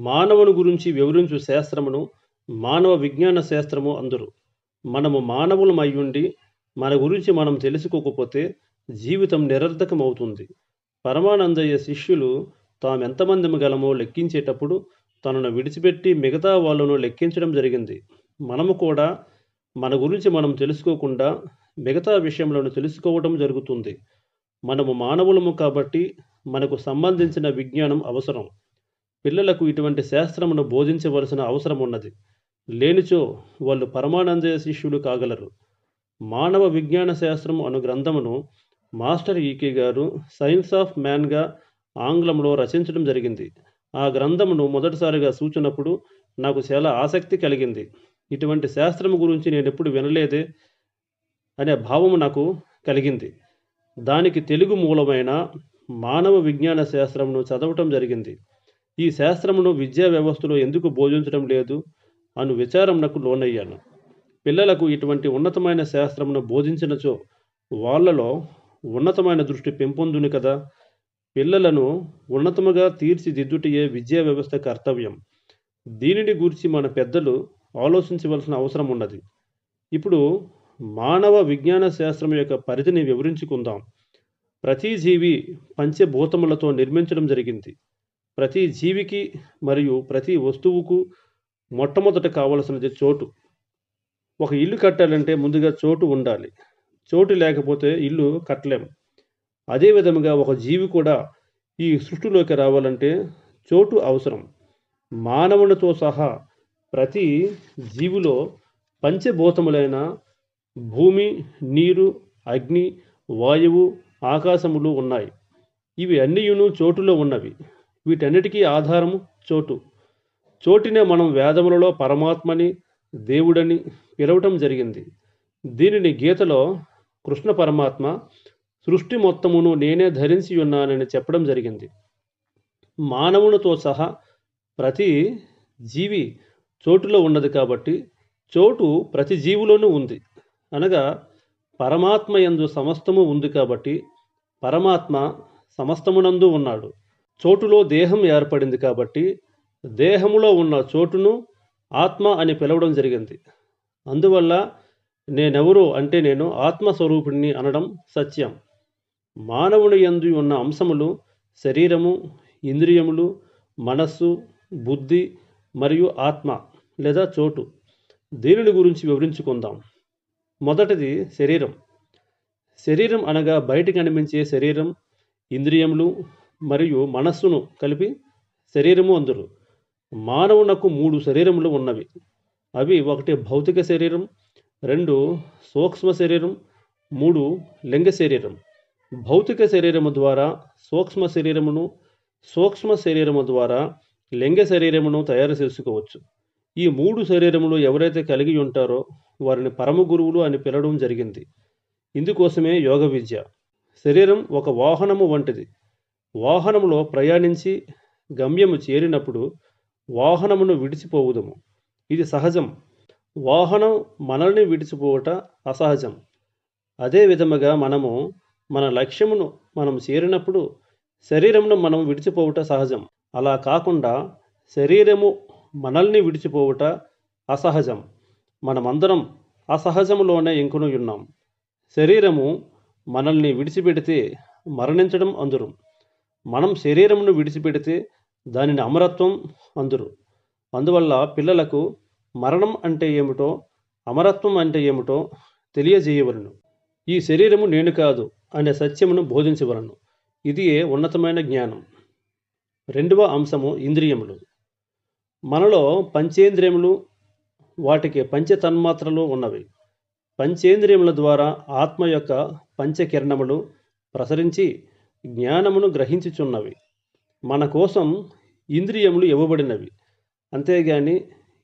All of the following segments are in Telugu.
మానవుని గురించి వివరించు శాస్త్రమును మానవ విజ్ఞాన శాస్త్రము అందురు. మనము మానవులమయ్యుండి మన గురించి మనం తెలుసుకోకపోతే జీవితం నిరర్థకమవుతుంది. పరమానందయ్య శిష్యులు తామెంతమందిమి గలమో లెక్కించేటప్పుడు తనను విడిచిపెట్టి మిగతా వాళ్ళను లెక్కించడం జరిగింది. మనము కూడా మన గురించి మనం తెలుసుకోకుండా మిగతా విషయములను తెలుసుకోవడం జరుగుతుంది. మనము మానవులము కాబట్టి మనకు సంబంధించిన విజ్ఞానం అవసరం. పిల్లలకు ఇటువంటి శాస్త్రమును బోధించవలసిన అవసరం ఉన్నది. లేనిచో వాళ్ళు పరమానందయ్య శిష్యులు కాగలరు. మానవ విజ్ఞాన శాస్త్రము అను గ్రంథమును మాస్టర్ ఈకే గారు సైన్స్ ఆఫ్ మ్యాన్గా ఆంగ్లంలో రచించడం జరిగింది. ఆ గ్రంథమును మొదటిసారిగా చూచినప్పుడు నాకు చాలా ఆసక్తి కలిగింది. ఇటువంటి శాస్త్రము గురించి నేను ఎప్పుడు వినలేదే అనే భావము నాకు కలిగింది. దానికి తెలుగు మూలమైన మానవ విజ్ఞాన శాస్త్రమును చదవటం జరిగింది. ఈ శాస్త్రమును విద్యా వ్యవస్థలో ఎందుకు బోధించడం లేదు అను విచారమునకు లోనయ్యాను. పిల్లలకు ఇటువంటి ఉన్నతమైన శాస్త్రమును బోధించినచో వాళ్ళలో ఉన్నతమైన దృష్టి పెంపొందును కదా. పిల్లలను ఉన్నతముగా తీర్చిదిద్దుటయే విద్యా వ్యవస్థ కర్తవ్యం. దీనిని గూర్చి మన పెద్దలు ఆలోచించవలసిన అవసరం ఉన్నది. ఇప్పుడు మానవ విజ్ఞాన శాస్త్రం యొక్క పరిధిని వివరించుకుందాం. ప్రతి జీవి పంచభూతములతో నిర్మించడం జరిగింది. ప్రతి జీవికి మరియు ప్రతి వస్తువుకు మొట్టమొదట కావలసినది చోటు. ఒక ఇల్లు కట్టాలంటే ముందుగా చోటు ఉండాలి. చోటు లేకపోతే ఇల్లు కట్టలేం. అదే విధముగా ఒక జీవి కూడా ఈ సృష్టిలోకి రావాలంటే చోటు అవసరం. మానవునితో సహా ప్రతి జీవిలో పంచభూతములైన భూమి, నీరు, అగ్ని, వాయువు, ఆకాశములు ఉన్నాయి. ఇవి అన్నియును చోటులో ఉన్నవి. వీటన్నిటికీ ఆధారము చోటు. చోటినే మనం వేదములలో పరమాత్మని, దేవుడని పిలవటం జరిగింది. దీనిని గీతలో కృష్ణ పరమాత్మ సృష్టి మొత్తమును నేనే ధరించి ఉన్నానని చెప్పడం జరిగింది. మానవునితో సహా ప్రతి జీవి చోటులో ఉన్నది కాబట్టి చోటు ప్రతి జీవిలోనూ ఉంది. అనగా పరమాత్మ యందు సమస్తము ఉంది కాబట్టి పరమాత్మ సమస్తమునందు ఉన్నాడు. చోటులో దేహం ఏర్పడింది కాబట్టి దేహములో ఉన్న చోటును ఆత్మ అని పిలవడం జరిగింది. అందువల్ల నేనెవరో అంటే నేను ఆత్మస్వరూపిణి అనడం సత్యం. మానవుని యందు ఉన్న అంశములు శరీరము, ఇంద్రియములు, మనస్సు, బుద్ధి మరియు ఆత్మ లేదా చోటు. దీనిని గురించి వివరించుకుందాం. మొదటిది శరీరం. శరీరం అనగా బయటికి కనిపించే శరీరం, ఇంద్రియములు మరియు మనస్సును కలిపి శరీరము అందురు. మానవునకు 3 శరీరములు ఉన్నవి. అవి 1 భౌతిక శరీరం, 2 సూక్ష్మ శరీరం, 3 లింగ శరీరం. భౌతిక శరీరము ద్వారా సూక్ష్మ శరీరమును, సూక్ష్మ శరీరము ద్వారా లింగ శరీరమును తయారు చేసుకోవచ్చు. ఈ 3 శరీరములు ఎవరైతే కలిగి ఉంటారో వారిని పరమ గురువులు అని పిలవడం జరిగింది. ఇందుకోసమే యోగ విద్య. శరీరం ఒక వాహనము వంటిది. వాహనములో ప్రయాణించి గమ్యము చేరినప్పుడు వాహనమును విడిచిపోవుదము. ఇది సహజం. వాహనం మనల్ని విడిచిపోవట అసహజం. అదే విధముగా మనము మన లక్ష్యమును మనం చేరినప్పుడు శరీరమును మనం విడిచిపోవుట సహజం. అలా కాకుండా శరీరము మనల్ని విడిచిపోవుట అసహజం. మనమందరం అసహజములోనే ఇంకుని ఉన్నాం. శరీరము మనల్ని విడిచిపెడితే మరణించడం అందురు. మనం శరీరమును విడిచిపెడితే దానిని అమరత్వం అందురు. అందువల్ల పిల్లలకు మరణం అంటే ఏమిటో, అమరత్వం అంటే ఏమిటో తెలియజేయవలను. ఈ శరీరము నేను కాదు అనే సత్యమును బోధించవలను. ఇది ఉన్నతమైన జ్ఞానం. రెండవ అంశము ఇంద్రియములు. మనలో పంచేంద్రియములు, వాటికి పంచతన్మాత్రలు ఉన్నవి. పంచేంద్రియముల ద్వారా ఆత్మ యొక్క పంచకిరణములు ప్రసరించి జ్ఞానమును గ్రహించుచున్నవి. మన కోసం ఇంద్రియములు ఇవ్వబడినవి. అంతేగాని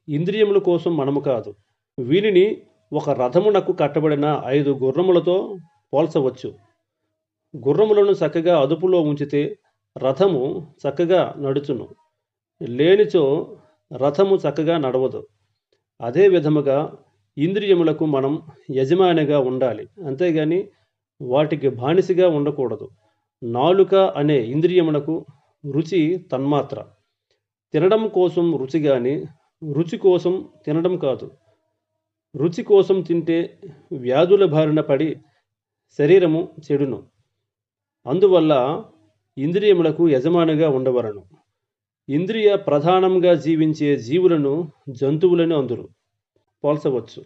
ఇంద్రియముల కోసం మనము కాదు. వీనిని ఒక రథమునకు కట్టబడిన 5 గుర్రములతో పోల్చవచ్చు. గుర్రములను చక్కగా అదుపులో ఉంచితే రథము చక్కగా నడుచును. లేనిచో రథము చక్కగా నడవదు. అదే విధముగా ఇంద్రియములకు మనం యజమానిగా ఉండాలి. అంతేగాని వాటికి బానిసగా ఉండకూడదు. నాలుక అనే ఇంద్రియమునకు రుచి తన్మాత్ర. తినడం కోసం రుచి గాని రుచి కోసం తినడం కాదు. రుచి కోసం తింటే వ్యాధుల బారిన పడి శరీరము చెడును. అందువల్ల ఇంద్రియములకు యజమానిగా ఉండవలెను. ఇంద్రియ ప్రధానంగా జీవించే జీవులను జంతువులని అందురు. పోల్చవచ్చు.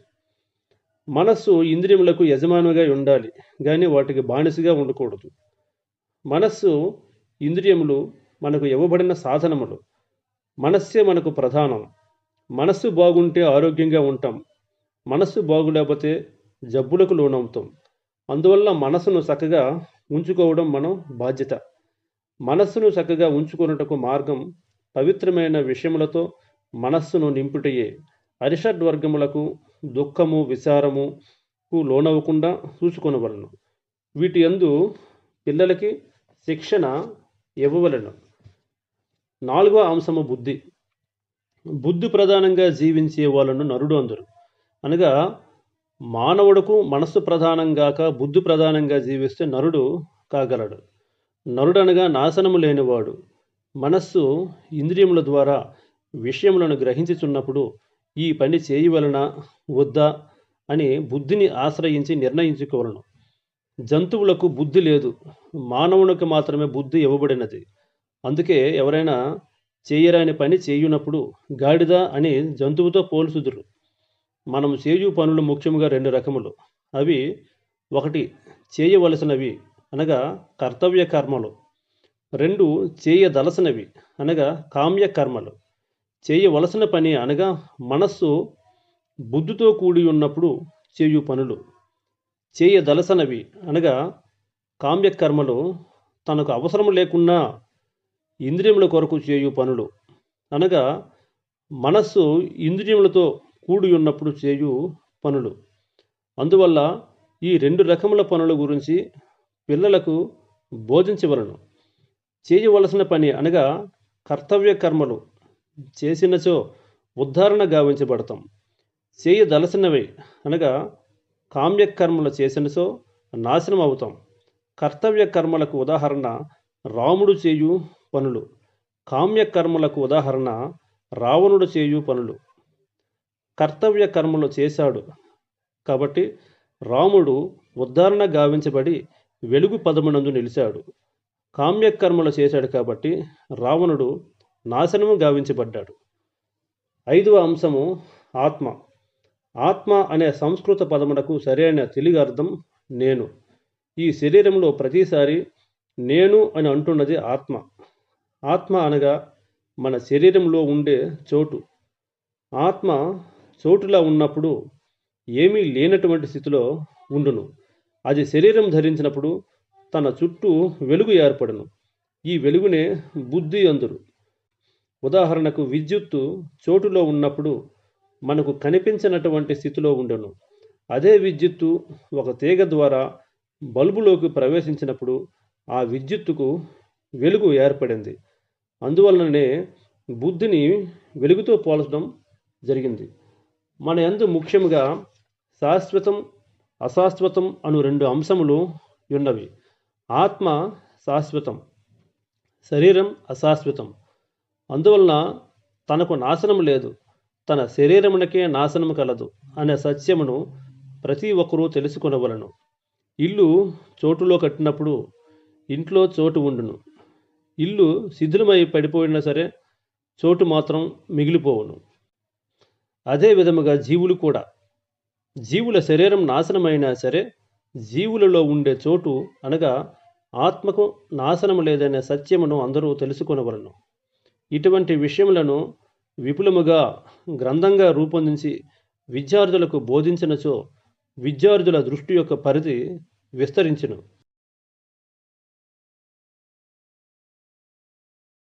మనస్సు ఇంద్రియములకు యజమానిగా ఉండాలి గాని వాటికి బానిసగా ఉండకూడదు. మనస్సు, ఇంద్రియములు మనకు ఇవ్వబడిన సాధనములు. మనస్సే మనకు ప్రధానం. మనస్సు బాగుంటే ఆరోగ్యంగా ఉంటాం. మనస్సు బాగులేకపోతే జబ్బులకు లోనవుతాం. అందువల్ల మనస్సును చక్కగా ఉంచుకోవడం మనం బాధ్యత. మనస్సును చక్కగా ఉంచుకొనుటకు మార్గం పవిత్రమైన విషయములతో మనస్సును నింపుటయే. అరిషడ్వర్గములకు దుఃఖము, విచారముకు లోనవ్వకుండా చూసుకొనవలెను. వీటి యందు పిల్లలకి శిక్షణ ఇవ్వవలెను. 4వ అంశము బుద్ధి. బుద్ధి ప్రధానంగా జీవించే వాళ్ళను నరుడు అందరు. అనగా మానవుడుకు మనస్సు ప్రధానంగాక బుద్ధి ప్రధానంగా జీవిస్తే నరుడు కాగలడు. నరుడనగా నాశనము లేనివాడు. మనస్సు ఇంద్రియముల ద్వారా విషయములను గ్రహించుచున్నప్పుడు ఈ పని చేయవలనా వద్దా అని బుద్ధిని ఆశ్రయించి నిర్ణయించుకోవలను. జంతువులకు బుద్ధి లేదు. మానవునికి మాత్రమే బుద్ధి ఇవ్వబడినది. అందుకే ఎవరైనా చేయరాని పని చేయునప్పుడు గాడిద అని జంతువుతో పోల్చుదురు. మనము చేయు పనులు ముఖ్యంగా 2 రకములు. అవి 1 చేయవలసినవి అనగా కర్తవ్య కర్మలు. 2 చేయదలసినవి అనగా కామ్య కర్మలు. చేయవలసిన పని అనగా మనస్సు బుద్ధితో కూడి ఉన్నప్పుడు చేయు పనులు. చేయదలసనవి అనగా కామ్యకర్మలు తనకు అవసరం లేకున్నా ఇంద్రియముల కొరకు చేయు పనులు. అనగా మనస్సు ఇంద్రియములతో కూడి ఉన్నప్పుడు చేయు పనులు. అందువల్ల ఈ 2 రకముల పనుల గురించి పిల్లలకు బోధించవలను. చేయవలసిన పని అనగా కర్తవ్య కర్మలు చేసినచో ఉద్ధరణ గావించబడతాం. చేయదలసినవి అనగా కామ్యకర్మలు చేసినచో నాశనం అవుతాం. కర్తవ్య కర్మలకు ఉదాహరణ రాముడు చేయు పనులు. కామ్యకర్మలకు ఉదాహరణ రావణుడు చేయు పనులు. కర్తవ్య కర్మలు చేశాడు కాబట్టి రాముడు ఉద్ధరణ గావించబడి వెలుగు పదమునందు నిలిచాడు. కామ్యకర్మలు చేశాడు కాబట్టి రావణుడు నాశనము గావించబడ్డాడు. 5వ అంశము ఆత్మ. ఆత్మ అనే సంస్కృత పదమునకు సరైన తెలుగు అర్థం నేను. ఈ శరీరంలో ప్రతిసారి నేను అని అంటున్నది ఆత్మ. ఆత్మ అనగా మన శరీరంలో ఉండే చోటు. ఆత్మ చోటులా ఉన్నప్పుడు ఏమీ లేనటువంటి స్థితిలో ఉండును. అది శరీరం ధరించినప్పుడు తన చుట్టూ వెలుగు ఏర్పడును. ఈ వెలుగునే బుద్ధి అందురు. ఉదాహరణకు విద్యుత్తు చోటులో ఉన్నప్పుడు మనకు కనిపించినటువంటి స్థితిలో ఉండను. అదే విద్యుత్తు ఒక తీగ ద్వారా బల్బులోకి ప్రవేశించినప్పుడు ఆ విద్యుత్తుకు వెలుగు ఏర్పడింది. అందువలననే బుద్ధిని వెలుగుతో పోల్చడం జరిగింది. మన యందు ముఖ్యంగా శాశ్వతం, అశాశ్వతం అను 2 అంశములు ఉన్నవి. ఆత్మ శాశ్వతం, శరీరం అశాశ్వతం. అందువలన తనకు నాశనం లేదు, తన శరీరమునకే నాశనము కలదు అనే సత్యమును ప్రతి ఒక్కరూ తెలుసుకొనవలను. ఇల్లు చోటులో కట్టినప్పుడు ఇంట్లో చోటు ఉండును. ఇల్లు శిథిలమై పడిపోయినా సరే చోటు మాత్రం మిగిలిపోవును. అదే విధముగా జీవులు కూడా. జీవుల శరీరం నాశనమైనా సరే జీవులలో ఉండే చోటు అనగా ఆత్మకు నాశనము లేదనే సత్యమును అందరూ తెలుసుకొనవలను. ఇటువంటి విషయములను విపులముగా గ్రంథంగా రూపొందించి విద్యార్థులకు బోధించినచో విద్యార్థుల దృష్టి యొక్క పరిధి విస్తరించును.